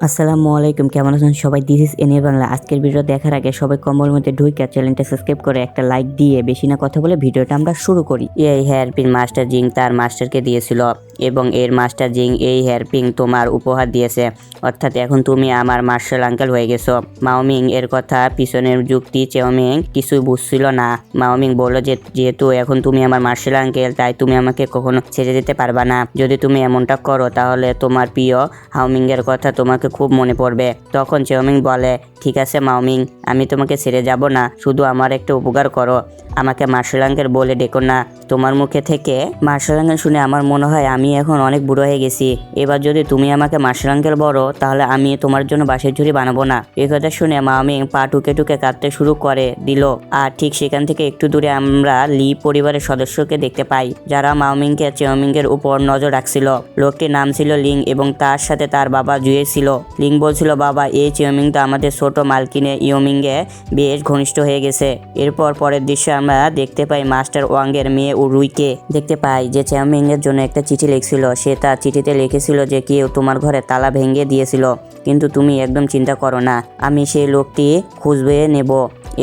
আসসালামু আলাইকুম, কেমন আছেন সবাই? দিস ইজ এনে বাংলা। আজকের ভিডিও দেখার আগে সবাই কম্বল মধ্যে ঢুকে চ্যানেলটা সাবস্ক্রাইব করে একটা লাইক দিয়ে বেশি না কথা বলে ভিডিওটা আমরা শুরু করি। এই হেয়ারপিন মাস্টার জিং তার মাস্টারকে দিয়েছিল এবং এর মাস্টার জিং এই হেয়ারপিন তোমার উপহার দিয়েছে, অর্থাৎ এখন তুমি আমার মার্শাল আঙ্কেল হয়ে গেছো। মাওমিং এর কথা পিছনের যুক্তি চেওমিং কিছুই বুঝছিল না। মাওমিং বলল যে যেহেতু এখন তুমি আমার মার্শাল আঙ্কেল, তাই তুমি আমাকে কখনো ছেড়ে দিতে পারবা না। যদি তুমি এমনটা করো তাহলে তোমার প্রিয় হাওমিং এর কথা তোমাকে খুব মনে পড়বে। তখন চেওমিং বলে, ঠিক আছে মাওমিং, আমি তোমাকে ছেড়ে যাব না, শুধু আমার একটা উপকার করো, আমাকে মার্শাল আঙ্কেল বলে ডেকো না। তোমার মুখে থেকে মার্শাল আঙ্কেল শুনে আমার মনে হয় আমি এখন অনেক বুড়ো হয়ে গেছি। এবার যদি তুমি আমাকে মার্শাল আঙ্কেল বলো তাহলে আমি তোমার জন্য বাঁশের ঝুড়ি বানাবো না। এই কথা শুনে মাওমিং পা টুকে টুকে কাঁদতে শুরু করে দিল। আর ঠিক সেখান থেকে একটু দূরে আমরা লি পরিবারের সদস্যকে দেখতে পাই, যারা মাওমিংকে চেওমিং এর উপর নজর রাখছিল। লোকটির নাম ছিল লিং এবং তার সাথে তার বাবা জুয়ে ছিল। লিং বলছিল, বাবা, এই চেওমিং তো আমাদের ছোট মালকিনে ইয়োমিংয়ে বেশ ঘনিষ্ঠ হয়ে গেছে। এরপর পরের দৃশ্যে আমরা দেখতে পাই মাস্টার ওয়াং এর মেয়ে রুইকে দেখতে পাই, যে চেওমিং এর জন্য একটা চিঠি লিখছিল। সে তার চিঠিতে লিখেছিল যে কেউ তোমার ঘরে তালা ভেঙে দিয়েছিল, কিন্তু তুমি একদম চিন্তা করো না, আমি সেই লোকটি খুঁজবে নেব।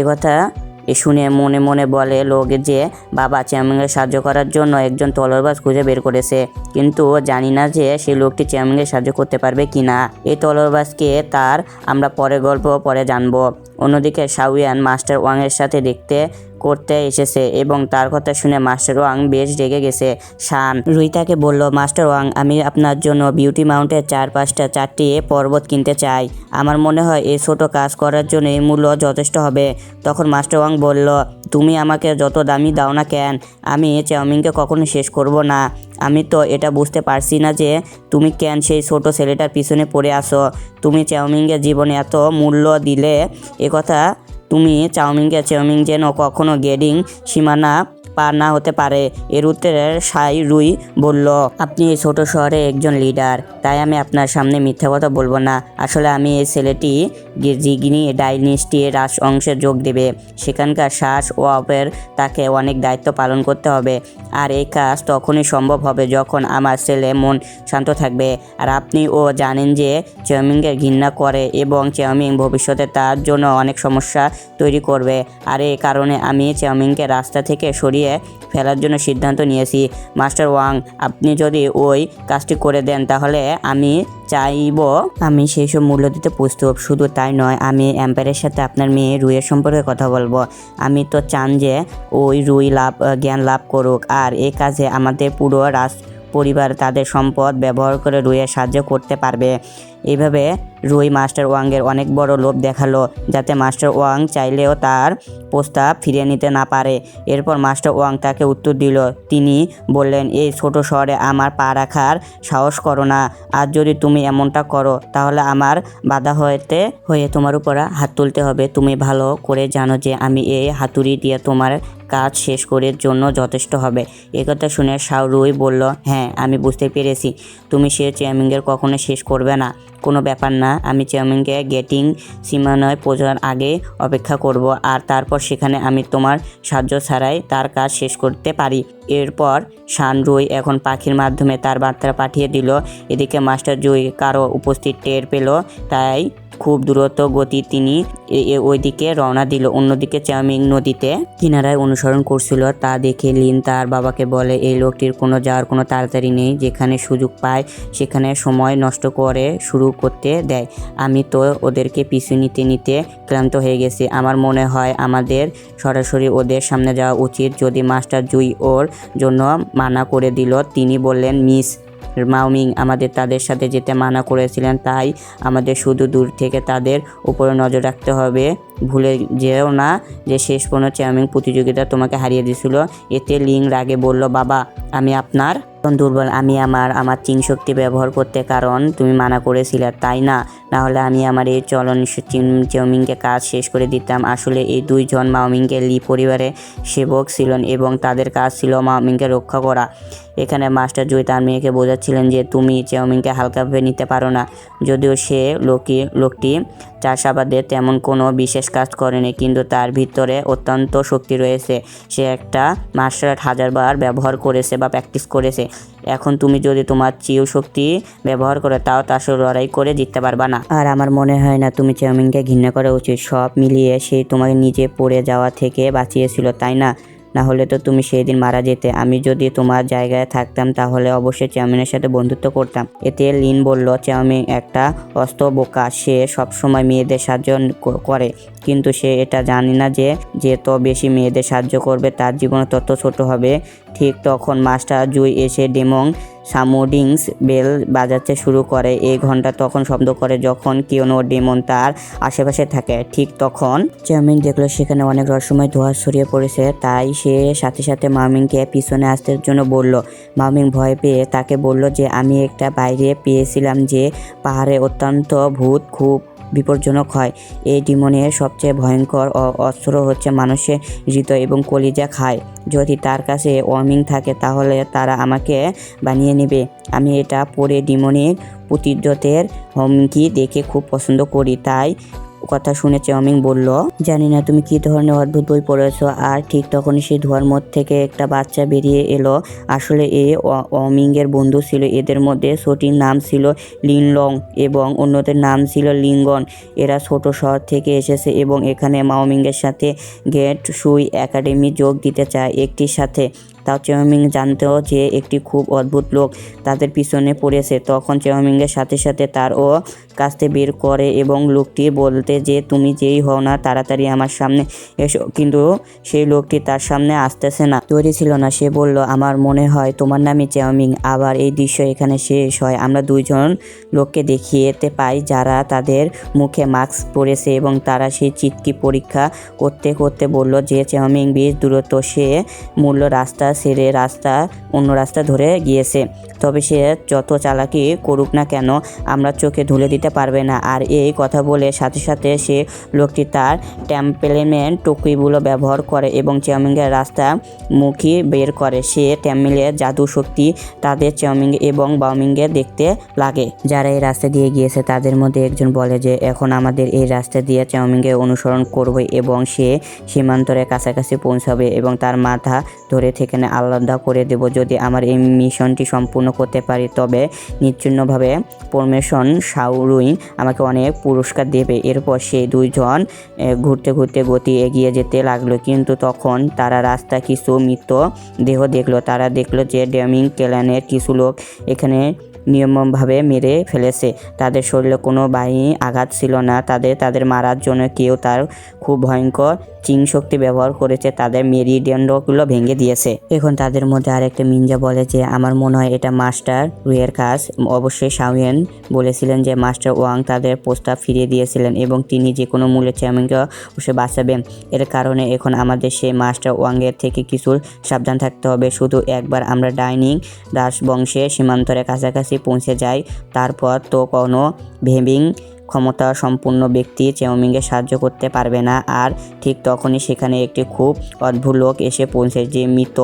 একথা শুনে মনে মনে বলে লোক যে বাবা চেয়ারম্যানকে সাহায্য করার জন্য একজন তলোয়ারবাজ খুঁজে বের করেছে, কিন্তু জানি না যে সেই লোকটি চেয়ারম্যানকে সাহায্য করতে পারবে কি না। এই তলোয়ারবাজকে তার আমরা পরে গল্প পরে জানবো। অন্যদিকে শাওয়ান মাস্টার ওয়াং এর সাথে দেখতে করতে এসেছে এবং তার কথা শুনে মাস্টার ওয়াং বেশ রেগে গেছে। শান রুইতাকে বলল, মাস্টার ওয়াং, আমি আপনার জন্য বিউটি মাউন্টের চারটি পর্বত কিনতে চাই। আমার মনে হয় এই ছোট কাজ করার জন্য এই মূল্য যথেষ্ট হবে। তখন মাস্টার ওয়াং বলল, তুমি আমাকে যত দামি দাও না কেন, আমি চেওমিংকে কখনো শেষ করব না। আমি তো এটা বুঝতে পারছি না যে তুমি কেন সেই ছোট ছেলেটার পিছনে পড়ে আসো। তুমি চেওমিংয়ের জীবনে এত মূল্য দিলে, একথা তুমি চেওমিং যেন কখনো গেডিং সীমানা পার না হতে পারে। এর উত্তরে সাই রুই বলল, আপনি এই ছোট শহরে একজন লিডার, তাই আমি আপনার সামনে মিথ্যা কথা বলবো না। আসলে আমি এই ছেলেটি জিগনি ডাইনিস্টির রাজ অংশে যোগ দেবে, সেখানকার শ্বাস ও অপের তাকে অনেক দায়িত্ব পালন করতে হবে। আর এই কাজ তখনই সম্ভব হবে যখন আমার ছেলে মন শান্ত থাকবে। আর আপনিও জানেন যে চেওমিংকে ঘৃণা করে এবং চেওমিং ভবিষ্যতে তার জন্য অনেক সমস্যা তৈরি করবে। আর এই কারণে আমি চেওমিংকে রাস্তা থেকে সরিয়ে ফেলার জন্য সিদ্ধান্ত নিয়েছি। মাস্টার ওয়াং, আপনি যদি ওই কাজটি করে দেন তাহলে আমি চাইব আমি সেই সব মূল্য দিতে প্রস্তুত। শুধু তাই নয়, আমি এম্পায়ারের সাথে আপনার মেয়ে রুইয়ের সম্পর্কে কথা বলবো। আমি তো চান যে ওই রুই জ্ঞান লাভ করুক, আর এই কাজে আমাদের পুরো পরিবার তাদের সম্পদ ব্যবহার করে রুইয়ের সাহায্য করতে পারবে। এইভাবে রুই মাস্টার ওয়াংয়ের অনেক বড় লোভ দেখালো, যাতে মাস্টার ওয়াং চাইলেও তার প্রস্তাব ফিরিয়ে নিতে না পারে। এরপর মাস্টার ওয়াং তাকে উত্তর দিল। তিনি বললেন, এই ছোট শহরে আমার পা রাখার সাহস করো না। আর যদি তুমি এমনটা করো তাহলে আমার বাধা হয়ে তোমার উপর হাত তুলতে হবে। তুমি ভালো করে জানো যে আমি এই হাতুড়ি দিয়ে তোমার কাজ শেষ করার জন্য যথেষ্ট হবে। একথা শুনে শাও রুই বলল, হ্যাঁ, আমি বুঝতে পেরেছি, তুমি সে চেয়ারম্যানকে কখনো শেষ করবে না। কোনো ব্যাপার না, আমি চেয়ারম্যানকে গেটিং সীমানায় পৌঁছানোর আগে অপেক্ষা করব, আর তারপর সেখানে আমি তোমার সাহায্য ছাড়াই তার কাজ শেষ করতে পারি। এরপর শান রুই এখন পাখির মাধ্যমে তার বার্তা পাঠিয়ে দিল। এদিকে মাস্টার জুই কারো উপস্থিত টের পেল, তাই খুব দ্রুত গতি তিনি ওইদিকে রওনা দিল। অন্যদিকে চেওমিং নদীতে কিনারায় অনুসরণ করছিল, তা দেখে লিন তার বাবাকে বলে, এই লোকটির যাওয়ার কোনো তাড়াতাড়ি নেই, যেখানে সুযোগ পায় সেখানে সময় নষ্ট করে শুরু করতে দেয়। আমি তো ওদেরকে পিছু নিতে নিতে ক্লান্ত হয়ে গেছি। আমার মনে হয় আমাদের সরাসরি ওদের সামনে যাওয়া উচিত। যদি মাস্টার জুই ওর জন্য মানা করে দিল। তিনি বললেন, মিস মাওমিং আমাদের তাদের সাথে যেতে মানা করেছিলেন, তাই আমাদের শুধু দূর থেকে তাদের উপরে নজর রাখতে হবে। ভুলে যেও না যে শেষ পর্যন্ত চেয়ারম্যান প্রতিযোগিতা তোমাকে হারিয়ে দিয়েছিল। এতে লিং রাগে বলল, বাবা, আমি আপনার দুর্বল, আমি আমার চিং শক্তি ব্যবহার করতে কারণ তুমি মানা করেছিলে, তাই না? নাহলে আমি আমার এই চেওমিংকে কাজ শেষ করে দিতাম। আসলে এই দুইজন মাওমিংকে লি পরিবারের সেবক ছিলেন এবং তাদের কাজ ছিল মাওমিংকে রক্ষা করা। এখানে মাস্টার জুই তার মেয়েকে বোঝাচ্ছিলেন যে তুমি চেওমিংকে হালকাভাবে নিতে পারো না। যদিও সে লোকটি চাষাবাদে তেমন কোনো বিশেষ কাজ করেনি, কিন্তু তার ভিতরে অত্যন্ত শক্তি রয়েছে। সে একটা মার্শাল আর্ট হাজারবার ব্যবহার করেছে বা প্র্যাকটিস করেছে। এখন তুমি যদি তোমার চিউ শক্তি ব্যবহার করে তাও তার সাথে লড়াই করে জিততে পারবা না। আর আমার মনে হয় না তুমি চাউমিনকে ঘৃণা করা উচিত। সব মিলিয়ে সে তোমাকে নিজে পড়ে যাওয়া থেকে বাঁচিয়েছিল, তাই না? না হলে তো তুমি সেই দিন মারা যেতে। আমি যদি তোমার জায়গায় থাকতাম তাহলে অবশ্যই চাউমিনের সাথে বন্ধুত্ব করতাম। এতে লিন বলল, চাউমিন একটা অস্ত বোকা। সে সবসময় মেয়েদের সাহায্য করে, কিন্তু সে এটা জানি না যে যত বেশি মেয়েদের সাহায্য করবে তার জীবন তত ছোট হবে। ঠিক তখন মাস্টার জুই এসে ডেমং সামুডিংস বেল বাজাতে শুরু করে। এই ঘন্টা তখন শব্দ করে যখন কিওনো ডেমন তার আশেপাশে থাকে। ঠিক তখন চাউমিন দেখলো সেখানে অনেক রহস্যময় ধোঁয়া ছড়িয়ে পড়েছে, তাই সে সাথে সাথে মাওমিংকে পিছনে আসতে জন্য বলল। মাওমিং ভয় পেয়ে তাকে বলল যে আমি একটা বাইরে পেয়েছিলাম যে পাহাড়ে অত্যন্ত ভূত খুব বিপজ্জনক হয়। এই ডিমনের সবচেয়ে ভয়ঙ্কর অস্ত্র হচ্ছে মানুষের হৃদয় এবং কলিজা খায়। যদি তার কাছে ওয়ার্মিং থাকে তাহলে তারা আমাকে বানিয়ে নেবে। আমি এটা পরে ডিমনের প্রতিদ্বন্দ্বের হুমকি দেখে খুব পছন্দ করি। তাই কথা শুনে চাউমিং বলল, জানি না তুমি কী ধরনের অদ্ভুত বই পড়েছো। আর ঠিক তখনই সেই ধোঁয়ার মধ্যে থেকে একটা বাচ্চা বেরিয়ে এলো। আসলে এ ওয়ামিংয়ের বন্ধু ছিল। এদের মধ্যে ছোটির নাম ছিল লিনলং এবং অন্যদের নাম ছিল লিঙ্গন। এরা ছোট শহর থেকে এসেছে এবং এখানে মাওমিংয়ের সাথে গেট সুই একাডেমি যোগ দিতে চায়। একটির সাথে তাও চাউমিং জানতেও যে একটি খুব অদ্ভুত লোক তাদের পিছনে পড়েছে। তখন চাউমিংয়ের সাথে সাথে তার ও কাছতে বের করে এবং লোকটি বলতে যে তুমি যেই হও না তাড়াতাড়ি আমার সামনে এসো, কিন্তু সেই লোকটি তার সামনে আসতেছে না, তৈরি ছিল না। সে বলল, আমার মনে হয় তোমার নামই চাউমিং। আবার এই দৃশ্য এখানে শেষ হয়। আমরা দুইজন লোককে দেখিতে পাই যারা তাদের মুখে মাস্ক পরেছে এবং তারা সেই চিটকি পরীক্ষা করতে করতে বলল যে চাউমিং বেশ দূরত্ব। সে মূল্য রাস্তা ছেড়ে অন্য রাস্তা ধরে গিয়েছে। তবে সে যত চালাকি করুক না কেন আমরা চোখে ধুলে দিতে পারবে না। আর এই কথা বলে সাথে সাথে সে লোকটি তার টেম্পেলেমেন্ট টুকুইগুলো ব্যবহার করে এবং চাউমিংয়ের রাস্তা মুখী বের করে। সে টেম্পেলের জাদু শক্তি তাদের চাউমিং এবং বাওমিংকে দেখতে লাগে। যারা এই রাস্তা দিয়ে গিয়েছে তাদের মধ্যে একজন বলে যে এখন আমাদের এই রাস্তা দিয়ে চাউমিংকে অনুসরণ করবে এবং সে সীমান্তরের কাছাকাছি পৌঁছাবে এবং তার মাথা ধরে থেকে আলাদা করে দেব। যদি আমার এই মিশনটি সম্পূর্ণ করতে পারি তবে নিশ্চিন্নভাবে পরমেশন শাওরুইন আমাকে অনেক পুরস্কার দেবে। এরপর সেই দুইজন ঘুরতে ঘুরতে গতি এগিয়ে যেতে লাগলো, কিন্তু তখন তারা রাস্তা কিছু মৃত দেহ দেখলো। তারা দেখলো যে ডেমিং ক্ল্যানের কিছু লোক এখানে নিয়মভাবে মেরে ফেলেছে। তাদের শরীরে কোনো বাহিনী আঘাত ছিল না। তাদের মারার জন্য কেউ তার খুব ভয়ঙ্কর চিং শক্তি ব্যবহার করেছে, তাদের মেরুদণ্ডগুলো ভেঙে দিয়েছে। এখন তাদের মধ্যে আরেকটা মিনজা বলে যে আমার মনে হয় এটা মাস্টার রুয়ের কাজ। অবশ্যই শাওয়েন বলেছিলেন যে মাস্টার ওয়াং তাদের প্রস্তাব ফিরিয়ে দিয়েছিলেন এবং তিনি যে কোনো মূল্যে চাউমিংকে অবশ্যই বাঁচাবেন। এর কারণে এখন আমাদের সেই মাস্টার ওয়াংয়ের থেকে কিছু সাবধান থাকতে হবে। শুধু একবার আমরা ডাইনিং রাজবংশের সীমান্তরের কাছাকাছি পৌঁছে যাই, তারপর তো কোনো ভেবিং ক্ষমতা সম্পূর্ণ ব্যক্তি চাউমিংকে সাহায্য করতে পারবে না। আর ঠিক তখনই সেখানে একটি খুব অদ্ভুত লোক এসে পৌঁছে, যে মৃত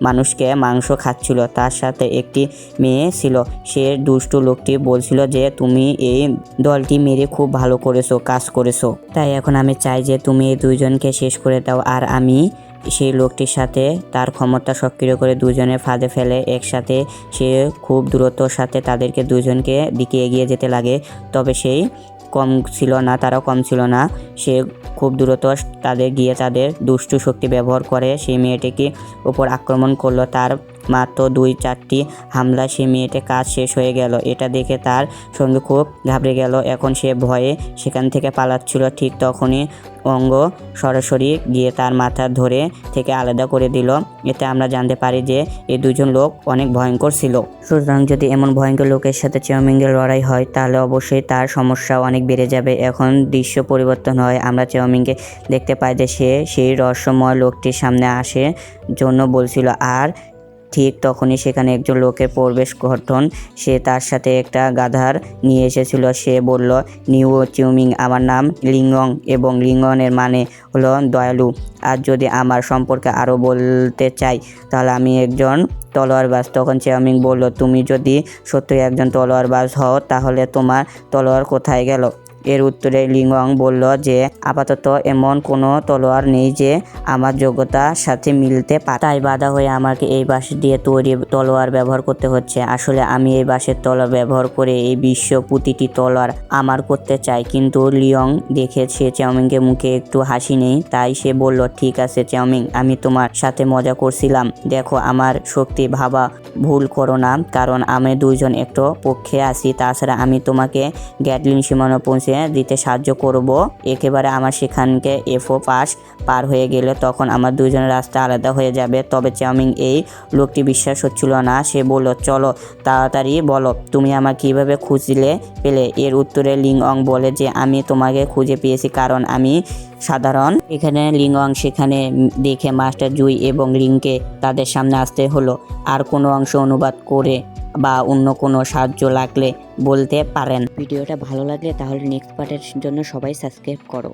মানুষকে মাংস খাচ্ছিল। তার সাথে একটি মেয়ে ছিল। সে দুষ্টু লোকটি বলছিল যে তুমি এই দলটি মেরে খুব ভালো কাজ করেছো, তাই এখন আমি চাই যে তুমি এই দুইজনকে শেষ করে দাও। আর আমি সেই লোকটির সাথে তার ক্ষমতা সক্রিয় করে দুজনের ফাঁদে ফেলে একসাথে সে খুব দ্রুতর সাথে তাদেরকে দুজনকে দিকে এগিয়ে যেতে লাগে। তবে সেই তারাও কম ছিল না। সে খুব দ্রুত তাদের দুষ্টু শক্তি ব্যবহার করে সেই মেয়েটিকে উপর আক্রমণ করলো। তার মাত্র 2-4টি হামলা সেই মেয়েটির কাজ শেষ হয়ে গেল। এটা দেখে তার সঙ্গে খুব ঘাবড়ে গেল। এখন সে ভয়ে সেখান থেকে পালাচ্ছিল। ঠিক তখনই অঙ্গ সরাসরি গিয়ে তার মাথা ধরে থেকে আলাদা করে দিল। এতে আমরা জানতে পারি যে এই দুজন লোক অনেক ভয়ঙ্কর ছিল। সুতরাং যদি এমন ভয়ঙ্কর লোকের সাথে চাউমিংয়ের লড়াই হয় তাহলে অবশ্যই তার সমস্যা অনেক বেড়ে যাবে। এখন দৃশ্য পরিবর্তন হয়। আমরা চাউমিংকে দেখতে পাই যে সে সেই রহস্যময় লোকটির সামনে আসে জন্য বলছিল। আর ঠিক তখনই সেখানে একজন লোকের প্রবেশ ঘটন। সে তার সাথে একটা গাধার নিয়ে এসেছিল। সে বলল, নিউ চাউমিং, আমার নাম লিংগং এবং লিংগনের মানে হলো দয়ালু। আর যদি আমার সম্পর্কে আরও বলতে চাই তাহলে আমি একজন তলোয়ারবাজ। তখন চাউমিং বলল, তুমি যদি সত্যি একজন তলোয়ারবাজ হও তাহলে তোমার তলোয়ার কোথায় গেল? এর উত্তরে লিংঅং বলল যে আপাতত এমন কোনো তলোয়ার নেই যে আমার যোগ্যতার সাথে মিলতে পারে, তাই বাধা হয়ে আমাকে এই বাঁশ দিয়ে তৈরি তলোয়ার ব্যবহার করতে হচ্ছে। আসলে আমি এই বাঁশের তলোয়ার ব্যবহার করে এই বিশ্ব প্রতিটি তলোয়ার আমার করতে চাই। কিন্তু লিওং দেখেছে চাওমিংকে মুখে একটু হাসি নেই, তাই সে বলল, ঠিক আছে চাওমিং, আমি তোমার সাথে মজা করছিলাম। দেখো আমার শক্তি ভাবা ভুল করো না, কারণ আমি দুইজন একটু পক্ষে আছি। তাছাড়া আমি তোমাকে গ্যাটলিন সীমানা পৌঁছে দিতে সাহায্য করব। একেবারে আমার সেখানকে এফও পার হয়ে গেলে তখন আমার দুইজনের রাস্তা আলাদা হয়ে যাবে। তবে চাওমিং এই লোকটি বিশ্বাস হচ্ছিল না। সে বলল, চলো তাড়াতাড়ি বলো তুমি আমার কিভাবে খুঁজলে পেলে। এর উত্তরে লিংঅং বলে যে আমি তোমাকে খুঁজে পেয়েছি কারণ আমি সাধারণ। এখানে লিংঅং সেখানে দেখে মাস্টার জুই এবং লিংকে তাদের সামনে আসতে হলো। আর কোনো অংশ অনুবাদ করে বা অন্য কোনো সাহায্য লাগলে বলতে পারেন। ভিডিওটা ভালো লাগলে তাহলে নেক্সট পার্টের জন্য সবাই সাবস্ক্রাইব করো।